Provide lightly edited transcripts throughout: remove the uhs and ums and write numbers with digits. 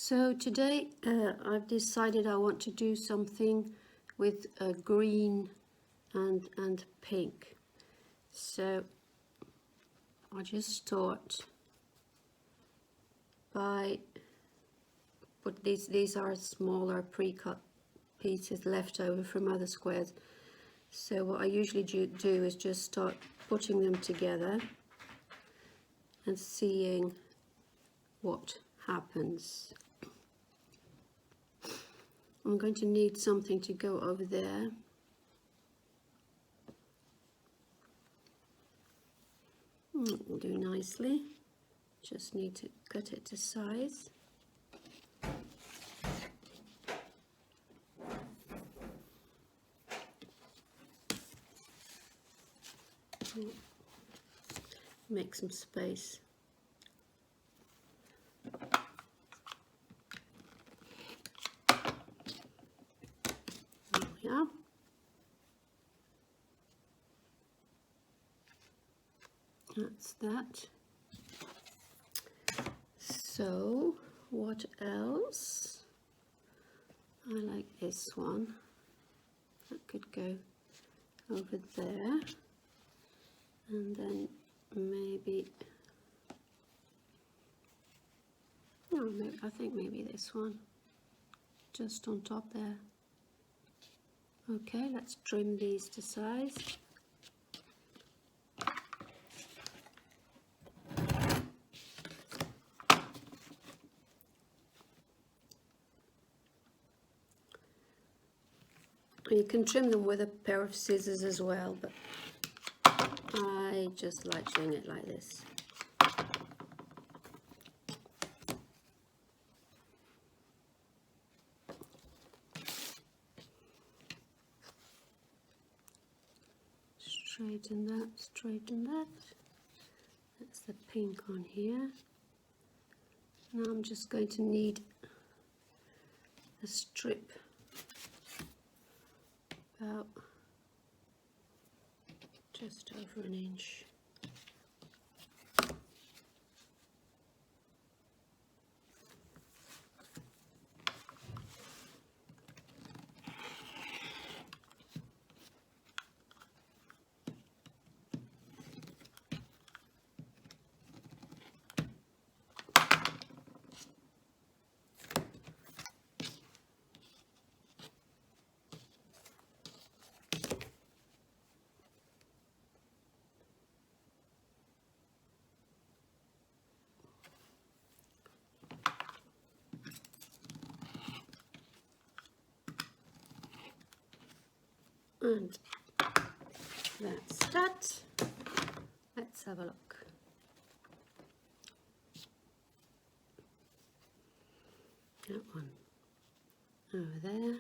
So today I've decided I want to do something with green and pink. So I'll just start by these are smaller pre-cut pieces left over from other squares. So what I usually do is just start putting them together and seeing what happens. I'm going to need something to go over there. It will do nicely. Just need to cut it to size. Make some space. There we are. That's that. So what else? I like this one. That could go over there, and then maybe, no, I think maybe this one just on top there. Okay, let's trim these to size. You can trim them with a pair of scissors as well, but I just like doing it like this. Straighten that, straighten that. That's the pink on here. Now I'm just going to need a strip about just over an inch. And that's that. Let's have a look. That one over there.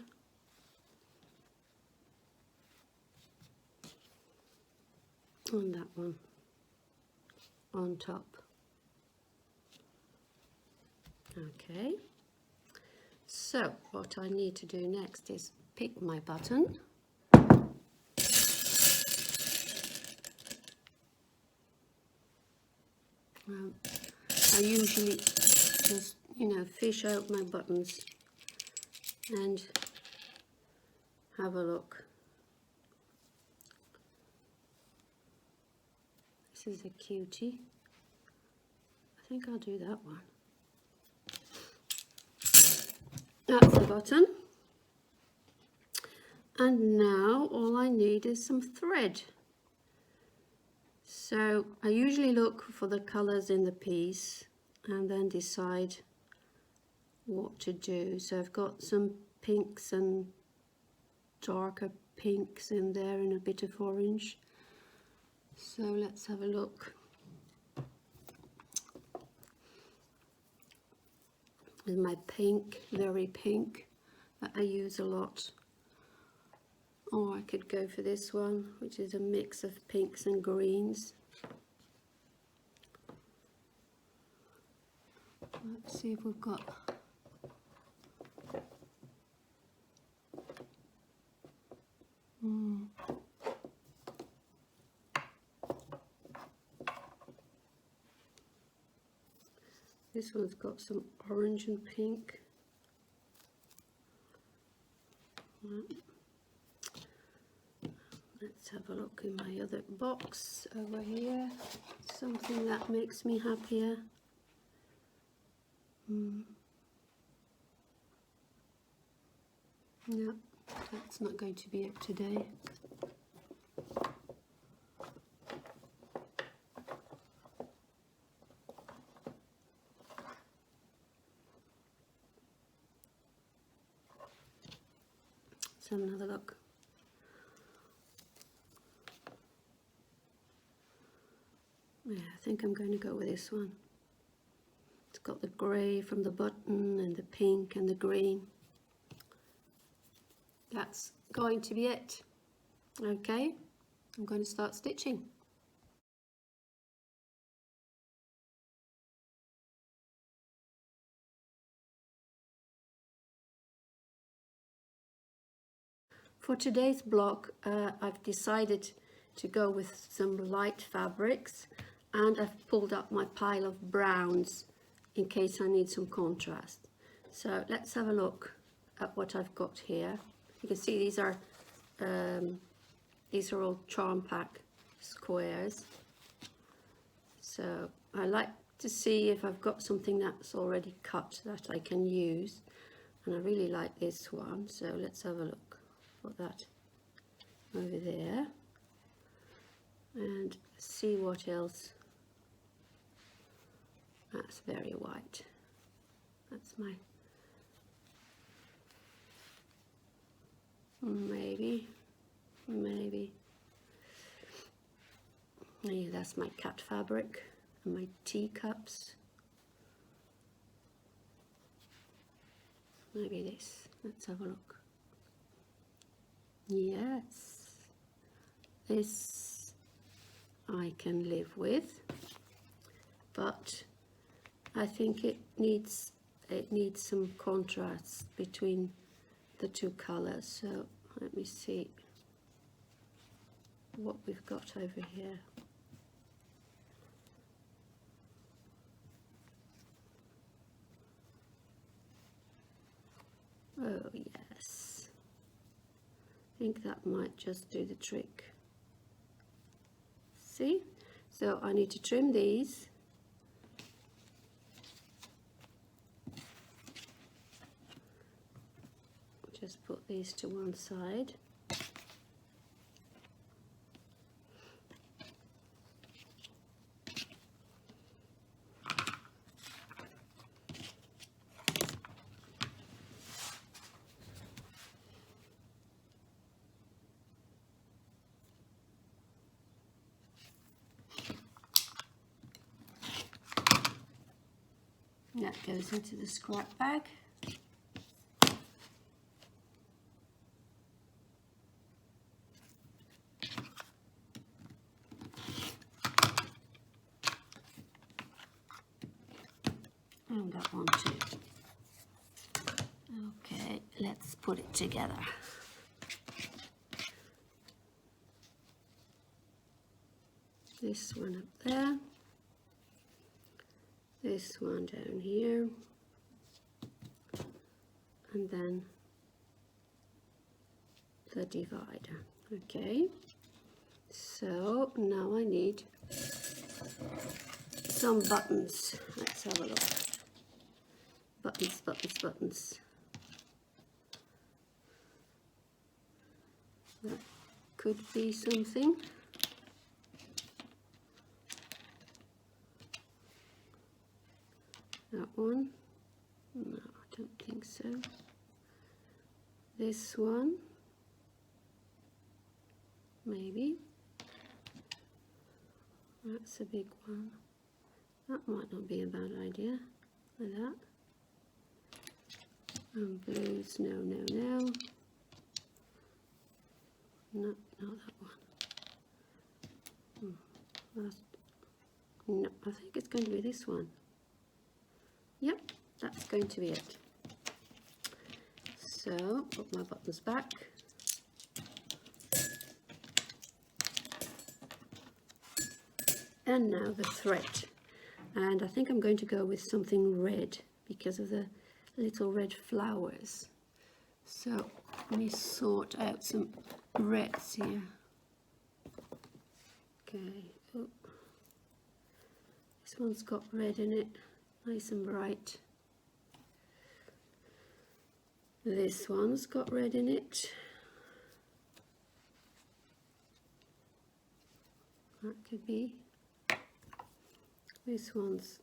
And that one on top. Okay. So what I need to do next is pick my button. I usually just, fish out my buttons and have a look. This is a cutie. I think I'll do that one. That's the button. And now all I need is some thread. So I usually look for the colours in the piece and then decide what to do. So I've got some pinks and darker pinks in there and a bit of orange. So let's have a look. With my pink, very pink, that I use a lot. Or I could go for this one, which is a mix of pinks and greens. Let's see if we've got This one's got some orange and pink. Let's have a look in my other box over here. Something that makes me happier. No, that's not going to be it today. Let's have another look. Yeah, I think I'm going to go with this one. It's got the grey from the button and the pink and the green. That's going to be it. Okay, I'm going to start stitching. For today's block, I've decided to go with some light fabrics, and I've pulled up my pile of browns in case I need some contrast. So let's have a look at what I've got here. You can see these are all Charm Pack squares. So I like to see if I've got something that's already cut that I can use, and I really like this one. So let's have a look. Put that over there and see what else. That's very white. That's my maybe yeah, that's my cat fabric and my teacups. Maybe this. Let's have a look. Yes, this I can live with, but I think it needs some contrast between the two colors. So let me see what we've got over here. Oh yes, I think that might just do the trick. See? So I need to trim these. Just put these to one side. That goes into the scrap bag. And that one too. Okay, let's put it together. This one up there. This one down here. And then the divider. Okay. So now I need some buttons. Let's have a look. Buttons, buttons, buttons. That could be something. That one. No, I don't think so. This one. Maybe. That's a big one. That might not be a bad idea. Like that. And blues, no, no, no. No, not that one. No, I think it's going to be this one. Yep, that's going to be it. So, put my buttons back. And now the thread. and I think I'm going to go with something red because of the little red flowers. So let me sort out some reds here. Okay, oh, this one's got red in it, nice and bright. This one's got red in it. That could be. This one's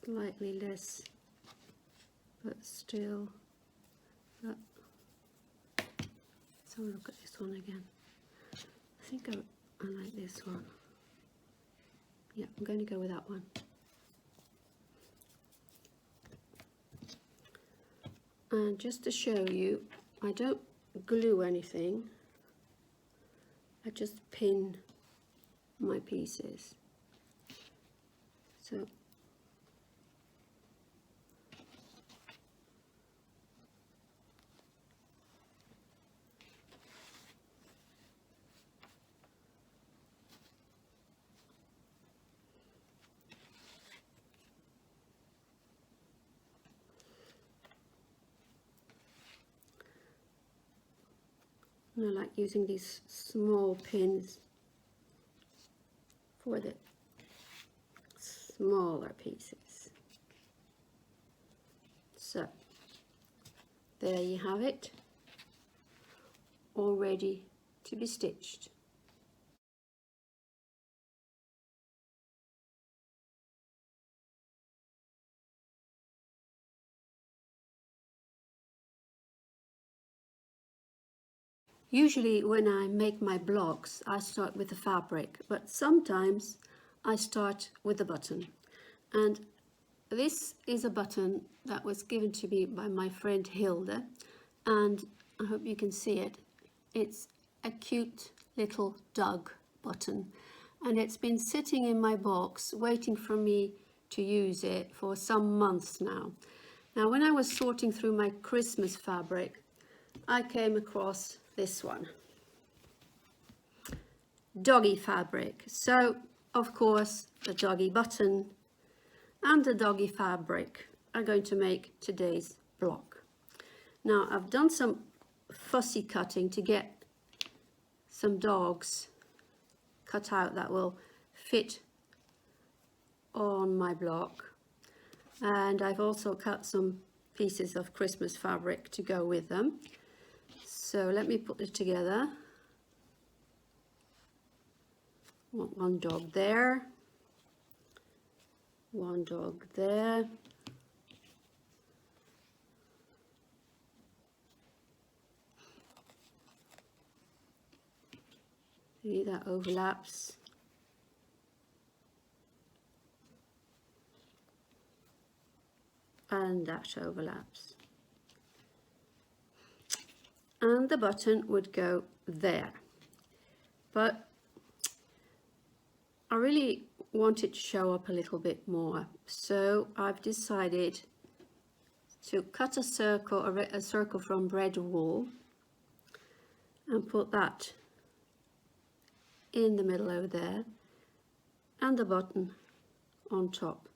slightly less, but still. But let's have a look at this one again. I think I like this one. Yeah, I'm going to go with that one. And just to show you, I don't glue anything. I just pin my pieces. So I like using these small pins for the smaller pieces. So there you have it, all ready to be stitched. Usually when I make my blocks, I start with the fabric, but sometimes I start with the button. And this is a button that was given to me by my friend Hilda, and I hope you can see it. It's a cute little dog button, and it's been sitting in my box waiting for me to use it for some months now. Now, when I was sorting through my Christmas fabric, I came across this one, doggy fabric. So of course the doggy button and the doggy fabric are going to make today's block. Now I've done some fussy cutting to get some dogs cut out that will fit on my block, and I've also cut some pieces of Christmas fabric to go with them. So let me put it together. One dog there, one dog there, see that overlaps, and that overlaps. And the button would go there, but I really want it to show up a little bit more, so I've decided to cut a circle from red wool and put that in the middle over there, and the button on top,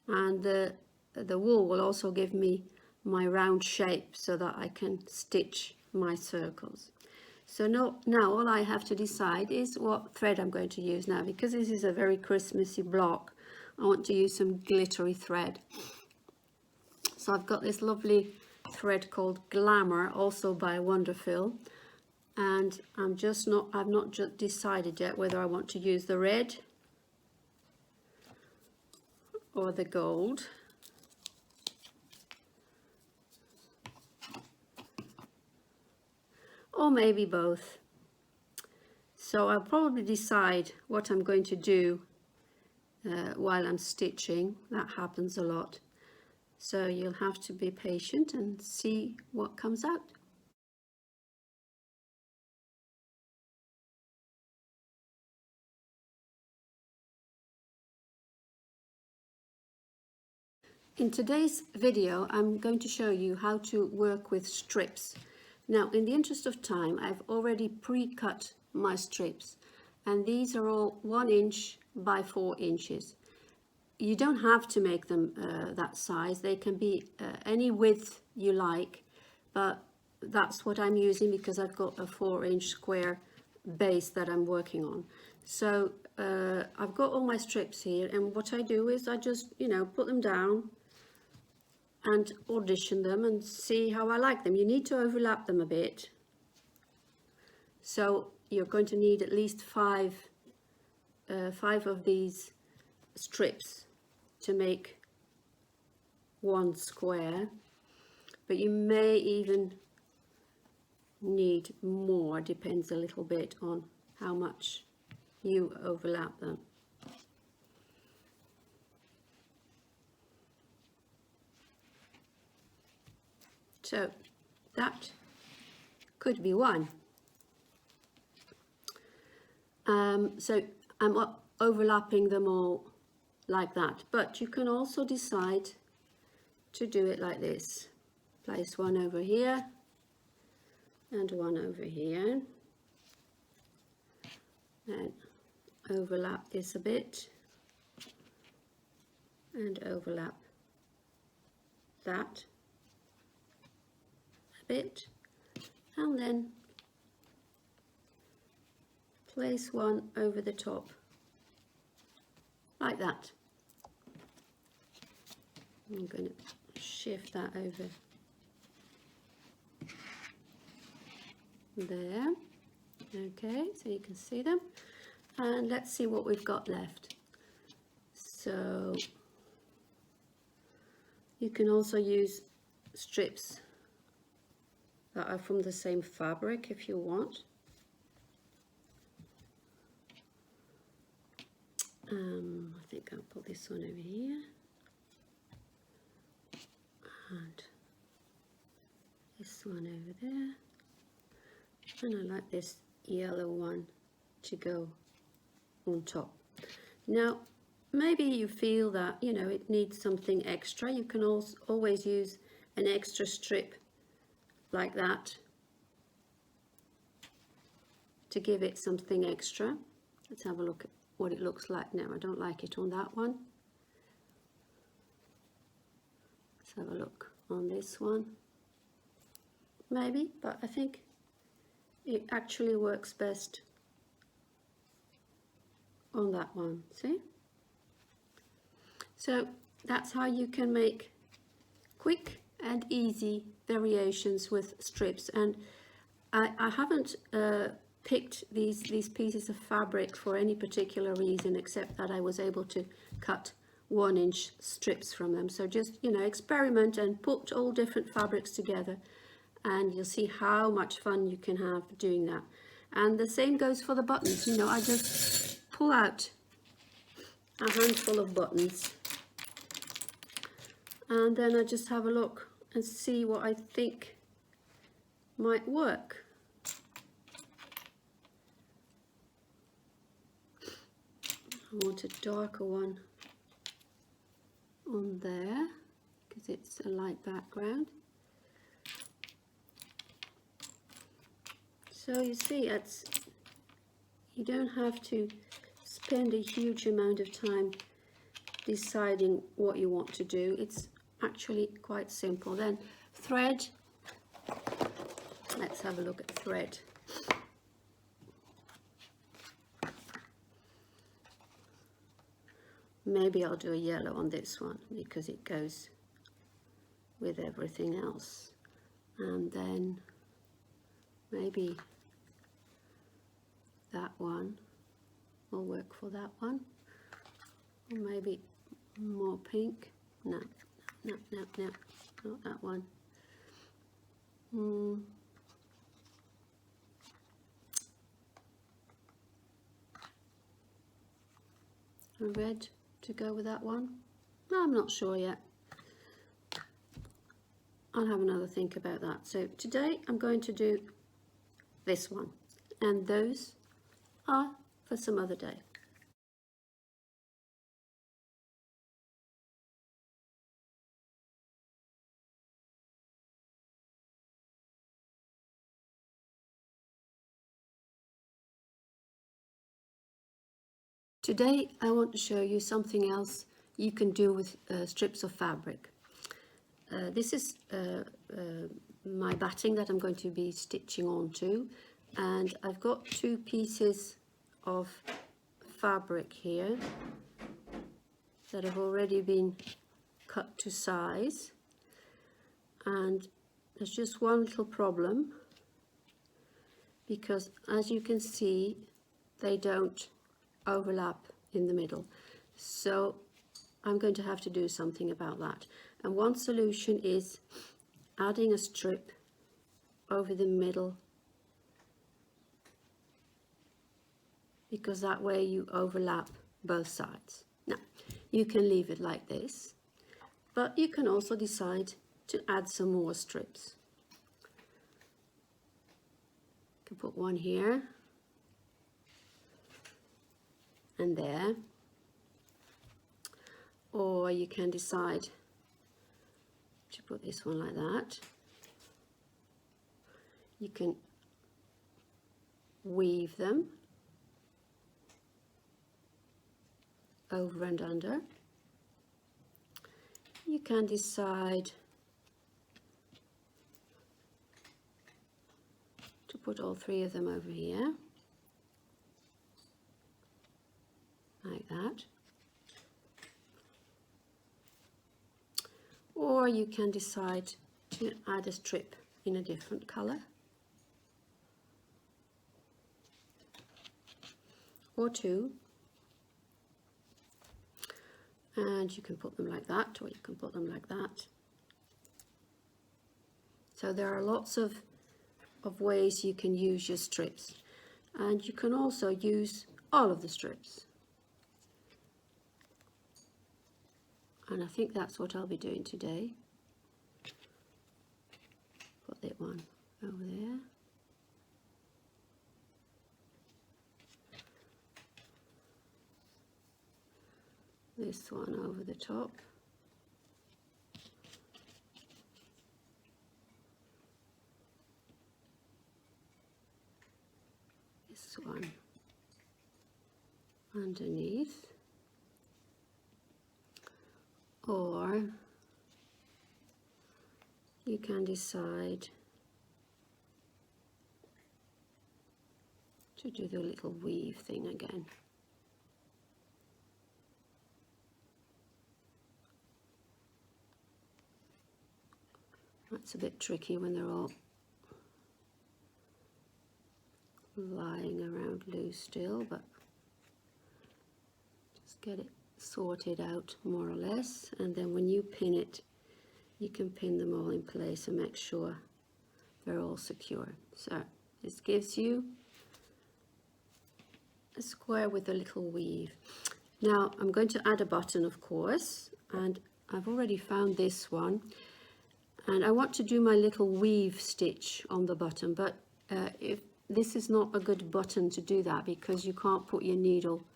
and the wool will also give me my round shape so that I can stitch my circles. So now all I have to decide is what thread I'm going to use now, because this is a very Christmassy block. I want to use some glittery thread. So I've got this lovely thread called Glamour, also by Wonderfil, and I've not just decided yet whether I want to use the red or the gold. Or maybe both. So I'll probably decide what I'm going to do while I'm stitching. That happens a lot. So you'll have to be patient and see what comes out. In today's video, I'm going to show you how to work with strips. Now, in the interest of time, I've already pre-cut my strips, and these are all 1 inch by 4 inches. you don't have to make them that size. They can be any width you like, but that's what I'm using because I've got a 4-inch square base that I'm working on. So I've got all my strips here, and what I do is I just, you know, put them down and audition them and see how I like them. You need to overlap them a bit. So you're going to need at least five of these strips to make one square, but you may even need more, depends a little bit on how much you overlap them. So that could be one. So I'm overlapping them all like that, but you can also decide to do it like this. Place one over here and one over here, and overlap this a bit and overlap that a bit, and then place one over the top like that. I'm going to shift that over there. Okay, so you can see them, and let's see what we've got left. So you can also use strips that are from the same fabric if you want. I think I'll put this one over here, and this one over there, and I like this yellow one to go on top. Now maybe you feel that, you know, it needs something extra. You can also always use an extra strip like that to give it something extra. Let's have a look at what it looks like now. I don't like it on that one. Let's have a look on this one. Maybe, but I think it actually works best on that one, see? So that's how you can make quick and easy variations with strips. And I haven't picked these pieces of fabric for any particular reason, except that I was able to cut 1-inch strips from them. So just, you know, experiment and put all different fabrics together, and you'll see how much fun you can have doing that. And the same goes for the buttons. You know, I just pull out a handful of buttons, and then I just have a look and see what I think might work. I want a darker one on there because it's a light background. So you see, you don't have to spend a huge amount of time deciding what you want to do. It's actually quite simple. Then thread, let's have a look at thread. Maybe I'll do a yellow on this one because it goes with everything else. And then maybe that one will work for that one. Or maybe more pink. No, not that one. A red to go with that one. No, I'm not sure yet. I'll have another think about that. So today I'm going to do this one, and those are for some other day. Today I want to show you something else you can do with strips of fabric. This is my batting that I'm going to be stitching onto, and I've got 2 pieces of fabric here that have already been cut to size, and there's just one little problem, because as you can see they don't overlap in the middle, so I'm going to have to do something about that. And one solution is adding a strip over the middle, because that way you overlap both sides. Now you can leave it like this, but you can also decide to add some more strips. You can put one here and there, or you can decide to put this one like that. You can weave them over and under. You can decide to put all 3 of them over here, like that. Or you can decide to add a strip in a different color, or 2, and you can put them like that, or you can put them like that. So there are lots of ways you can use your strips, and you can also use all of the strips, and I think that's what I'll be doing today. Put that one over there. This one over the top. This one underneath. Or you can decide to do the little weave thing again. That's a bit tricky when they're all lying around loose still, but just get it sorted out more or less, and then when you pin it, you can pin them all in place and make sure they're all secure. So this gives you a square with a little weave. Now I'm going to add a button, of course, and I've already found this one, and I want to do my little weave stitch on the button, but if this is not a good button to do that, because you can't put your needle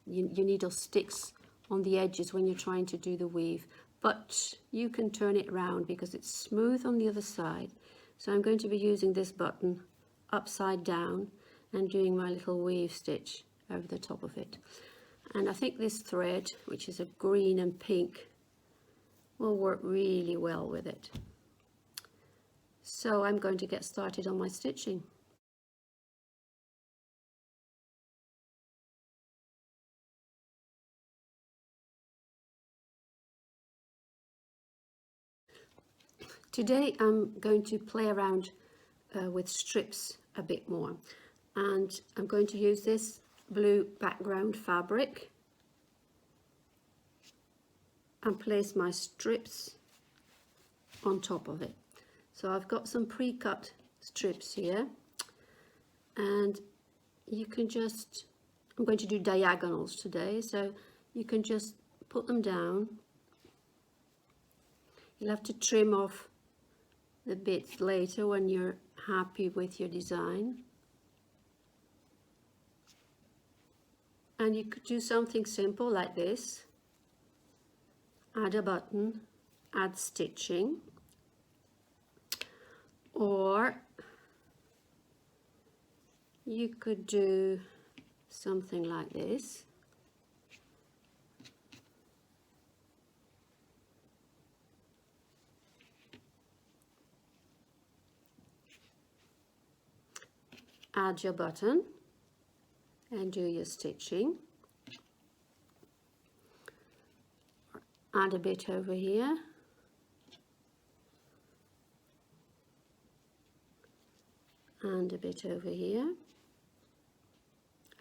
your needle sticks on the edges when you're trying to do the weave, but you can turn it around because it's smooth on the other side. So I'm going to be using this button upside down and doing my little weave stitch over the top of it. And I think this thread, which is a green and pink, will work really well with it. So I'm going to get started on my stitching. Today I'm going to play around with strips a bit more, and I'm going to use this blue background fabric and place my strips on top of it. So I've got some pre-cut strips here, and you can just, I'm going to do diagonals today, so you can just put them down. You'll have to trim off the bits later when you're happy with your design. And you could do something simple like this. Add a button, add stitching, or you could do something like this. add your button and do your stitching. Add a bit over here. And a bit over here.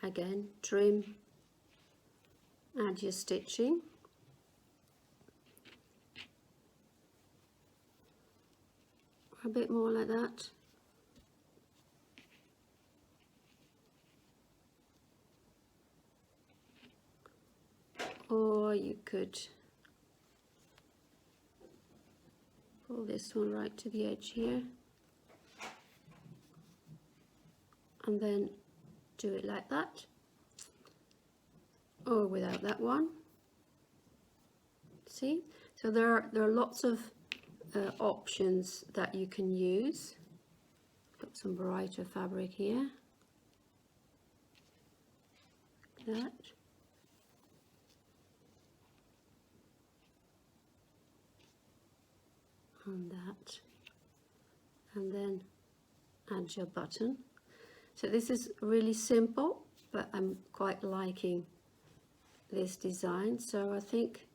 Again, trim, add your stitching. A bit more like that. Or you could pull this one right to the edge here. And then do it like that, or without that one. See, so there are lots of options that you can use. Got some brighter fabric here, like that. And that, and then add your button. So this is really simple, but I'm quite liking this design. So I think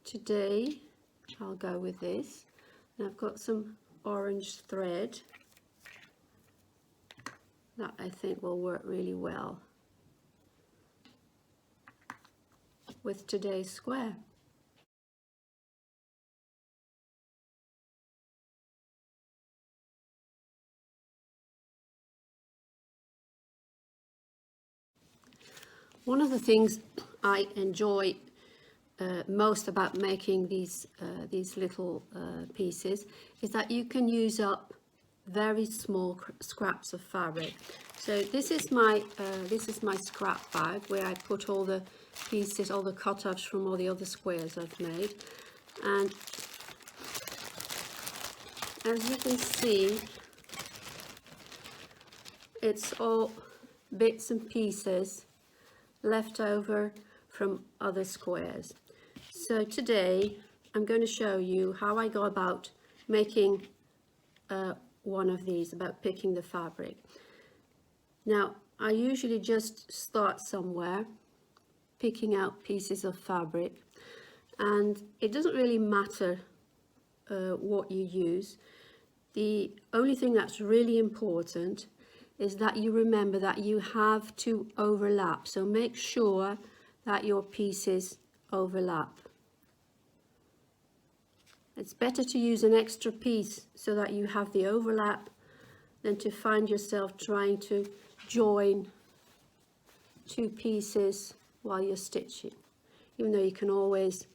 today I'll go with this. And I've got some orange thread that I think will work really well with today's square. One of the things I enjoy most about making these little pieces is that you can use up very small scraps of fabric. So this is my scrap bag where I put all the pieces, all the cut-offs from all the other squares I've made. And as you can see, it's all bits and pieces left over from other squares. So today I'm going to show you how I go about making one of these, about picking the fabric. Now I usually just start somewhere picking out pieces of fabric, and it doesn't really matter what you use. The only thing that's really important is that you remember that you have to overlap. So make sure that your pieces overlap. It's better to use an extra piece so that you have the overlap than to find yourself trying to join two pieces while you're stitching, even though you can always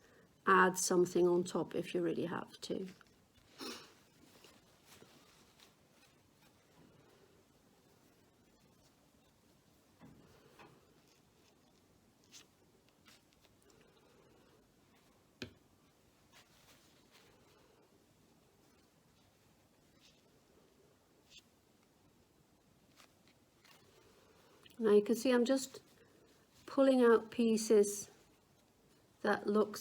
add something on top if you really have to. Now you can see I'm just pulling out pieces that look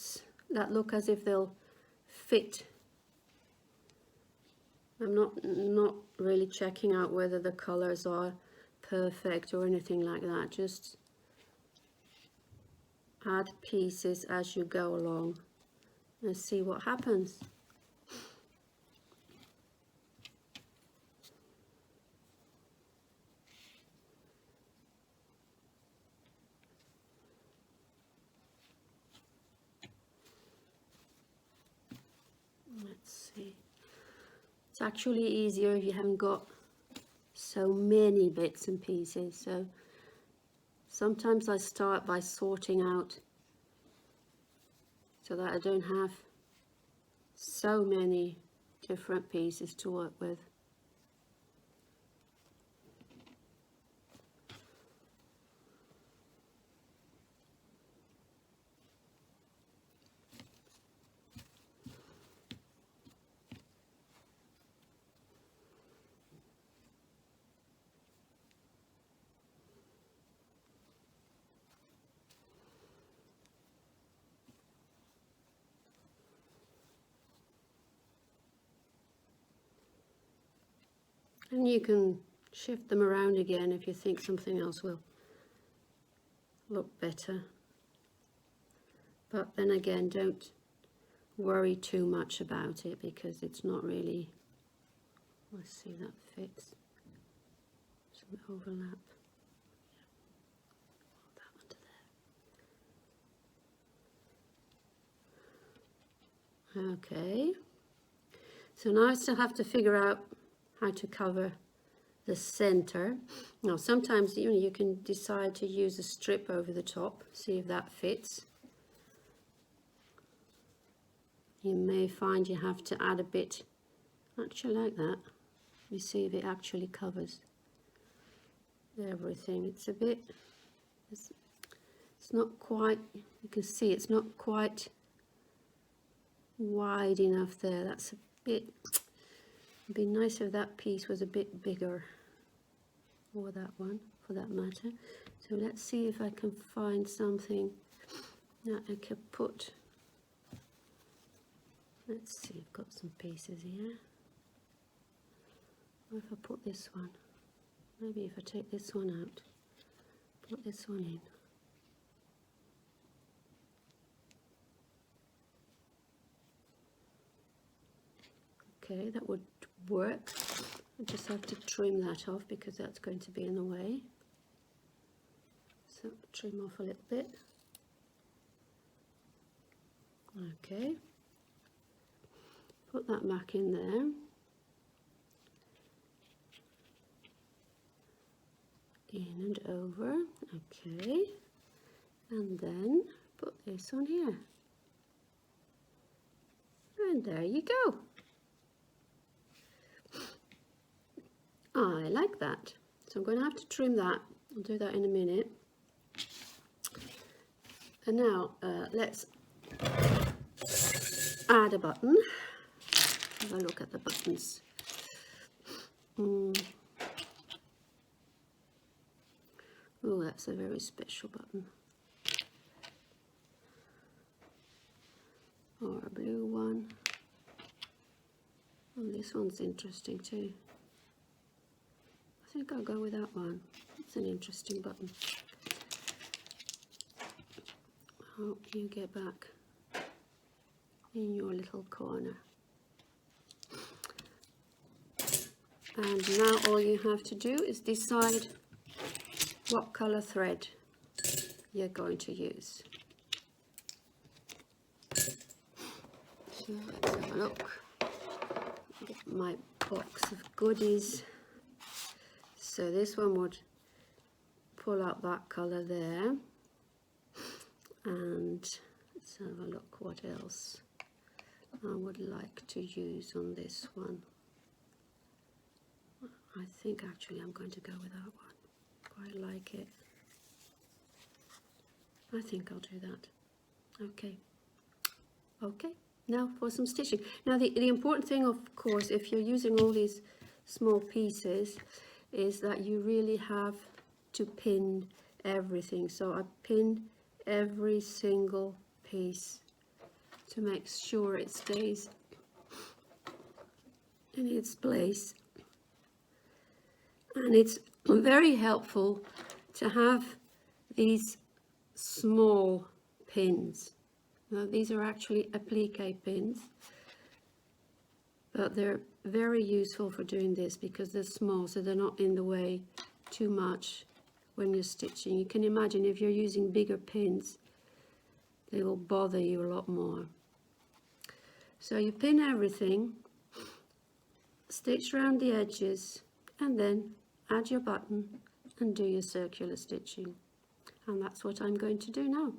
as if they'll fit. I'm not really checking out whether the colors are perfect or anything like that. Just add pieces as you go along and see what happens. Let's see. It's actually easier if you haven't got so many bits and pieces. So sometimes I start by sorting out so that I don't have so many different pieces to work with. And you can shift them around again if you think something else will look better. But then again, don't worry too much about it because it's not really, let's see if that fits, some overlap. That one to there. Okay, so now I still have to figure out how to cover the center. Now sometimes you can decide to use a strip over the top, see if that fits. You may find you have to add a bit, actually like that. You see if it actually covers everything. It's a bit, it's not quite, you can see it's not quite wide enough there. That's a bit, it'd be nice if that piece was a bit bigger, or that one for that matter. So let's see if I can find something that I could put. Let's see, I've got some pieces here. Or if I put this one, maybe if I take this one out, put this one in. Okay, that would work. I just have to trim that off because that's going to be in the way. So trim off a little bit. Okay. Put that back in there. In and over. Okay. And then put this on here. And there you go. I like that. So I'm going to have to trim that. I'll do that in a minute. And now let's add a button. Have a look at the buttons. Oh, that's a very special button. Or a blue one. Oh, this one's interesting too. I think I'll go with that one. It's an interesting button. I hope you get back in your little corner. And now all you have to do is decide what color thread you're going to use. So let's have a look. Get my box of goodies. So this one would pull out that color there. And let's have a look what else I would like to use on this one. I think actually I'm going to go with that one. Quite like it. I think I'll do that. Okay. Okay, now for some stitching. Now the important thing, of course, if you're using all these small pieces, is that you really have to pin everything. So I pin every single piece to make sure it stays in its place. And it's very helpful to have these small pins. Now, these are actually applique pins, but they're very useful for doing this because they're small, so they're not in the way too much when you're stitching. You can imagine if you're using bigger pins, they will bother you a lot more. So you pin everything, stitch around the edges, and then add your button and do your circular stitching. And that's what I'm going to do now.